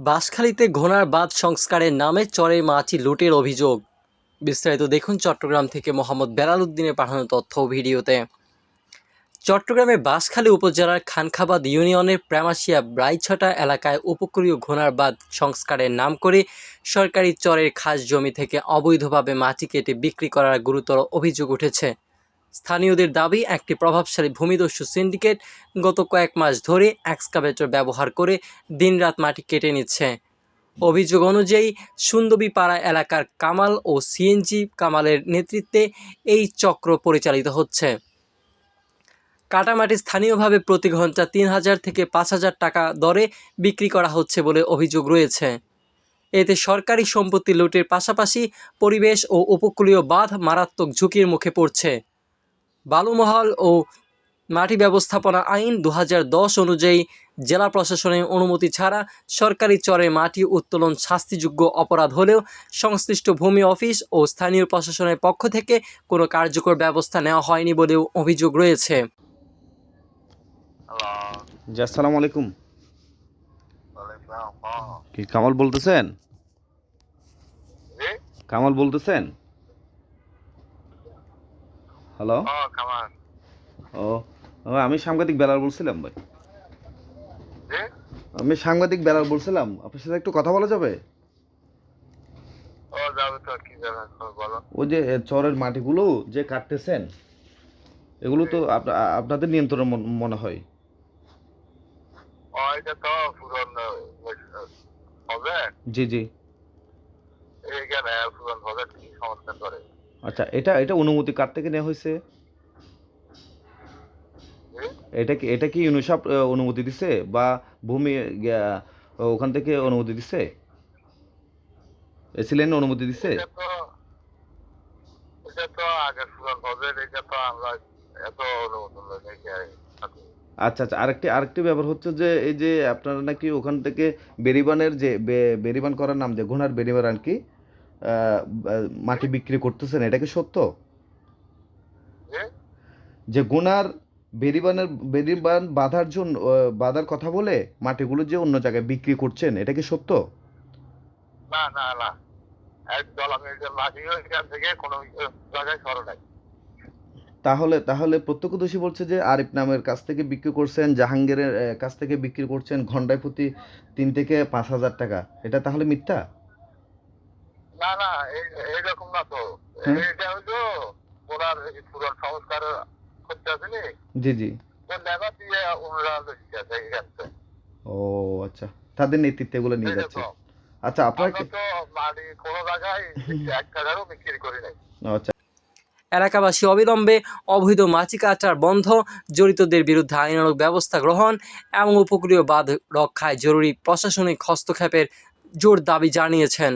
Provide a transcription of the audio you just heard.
বাঁশখালীতে ঘোড়ার বাঁধ সংস্কারের নামে চরের মাটি লুটের অভিযোগ। বিস্তারিত দেখুন চট্টগ্রাম থেকে মোহাম্মদ বেলাল উদ্দিনের পাঠানো তথ্য ও ভিডিওতে। চট্টগ্রামের বাঁশখালী উপজেলার খানখাবাদ ইউনিয়নের প্রেমাশিয়া ব্রাইছটা এলাকায় উপকূলীয় ঘোড়ার বাঁধ সংস্কারের নাম করে সরকারি চরের খাস জমি থেকে অবৈধভাবে মাটি কেটে বিক্রি করার গুরুতর অভিযোগ উঠেছে। স্থানীয়দের দাবি, একটি প্রভাবশালী ভূমিদস্যু সিন্ডিকেট গত কয়েক মাস ধরে এক্সকাভেটর ব্যবহার করে দিনরাত মাটি কেটে নিচ্ছে। অভিযোগ অনুযায়ী সুন্দবীপাড়া এলাকার কামাল ও সিএনজি কামালের নেতৃত্বে এই চক্র পরিচালিত হচ্ছে। কাটামাটি স্থানীয়ভাবে প্রতি ঘন্টা ৩,০০০ থেকে ৫,০০০ টাকা দরে বিক্রি করা হচ্ছে বলে অভিযোগ রয়েছে। এতে সরকারি সম্পত্তি লুটের পাশাপাশি পরিবেশ ও উপকূলীয় বাঁধ মারাত্মক ঝুঁকির মুখে পড়ছে। বালুমহল ও মাটি ব্যবস্থাপনা আইন ২০১০ অনুযায়ী জেলা প্রশাসনের অনুমতি ছাড়া সরকারি চরে মাটি উত্তোলন শাস্তিযোগ্য অপরাধ হলেও সংশ্লিষ্ট ভূমি অফিস ও স্থানীয় প্রশাসনের পক্ষ থেকে কোনো কার্যকর ব্যবস্থা নেওয়া হয়নি বলেও অভিযোগ রয়েছে। জি, আসসালামু আলাইকুম। কি কামাল বলতেছেন? কামাল বলতেছেন? হ্যালো। ও আমি সাংবাদিক বেলাল বলছিলাম ভাই। আমি সাংবাদিক বেলাল বলছিলাম, আপনার সাথে একটু কথা বলা যাবে? ওই যে চরের মাটিগুলো যে কাটতেছেন, এগুলো তো আপনাদের নিয়ন্ত্রণে মনে হয়। জি জি। আচ্ছা, এটা অনুমতি কার থেকে নেওয়া হয়েছে? এটা কি ইউনিসেফ অনুমতি দিছে বা ভূমি ওখান থেকে অনুমতি দিছে? এসিলেন অনুমতি দিছে? আচ্ছা আচ্ছা, আরেকটি ব্যাপার হচ্ছে যে এই যে আপনারা নাকি ওখান থেকে বেরিবানের যে বেরিবান করার নাম যে ঘোড়ার বেরিবান আর কি মাটি বিক্রি করতেছেন, এটা কি সত্য? যে গুনার বেরিবান বাঁধার জন্য বাঁধার কথা বলে মাটিগুলো যে অন্য জায়গায় বিক্রি করছেন, এটা কি সত্য? না না না, একদল আমি মাটি এখান থেকে কোনো জায়গায় সরে নাই। তাহলে প্রত্যক্ষদর্শী বলছে যে আরিফ নামের কাছ থেকে বিক্রি করছেন, জাহাঙ্গীরের কাছ থেকে বিক্রি করছেন ঘন্টায় প্রতি ৩ থেকে ৫,০০০ টাকা। এটা তাহলে মিথ্যা? না না, এইরকম না তো। এটা হলো ওনার পুরান সংস্কার করতে আসেনি। জি জি। লেবার দিয়ে ওনারা গেছে। ও আচ্ছা, তাদের নেতৃত্বে এগুলো নিয়ে যাচ্ছে। আচ্ছা, আপনার তো মাটি কোনো জায়গায় ১ টাকারও বিক্রি করি নাই। আচ্ছা। এলাকাবাসী অবিলম্বে অবৈধ মাটি কাটার বন্ধ, জড়িতদের বিরুদ্ধে আইনানুগ ব্যবস্থা গ্রহণ এবং উপকূলীয় বাঁধ রক্ষায় জরুরি প্রশাসনিক হস্তক্ষেপের জোর দাবি জানিয়েছেন।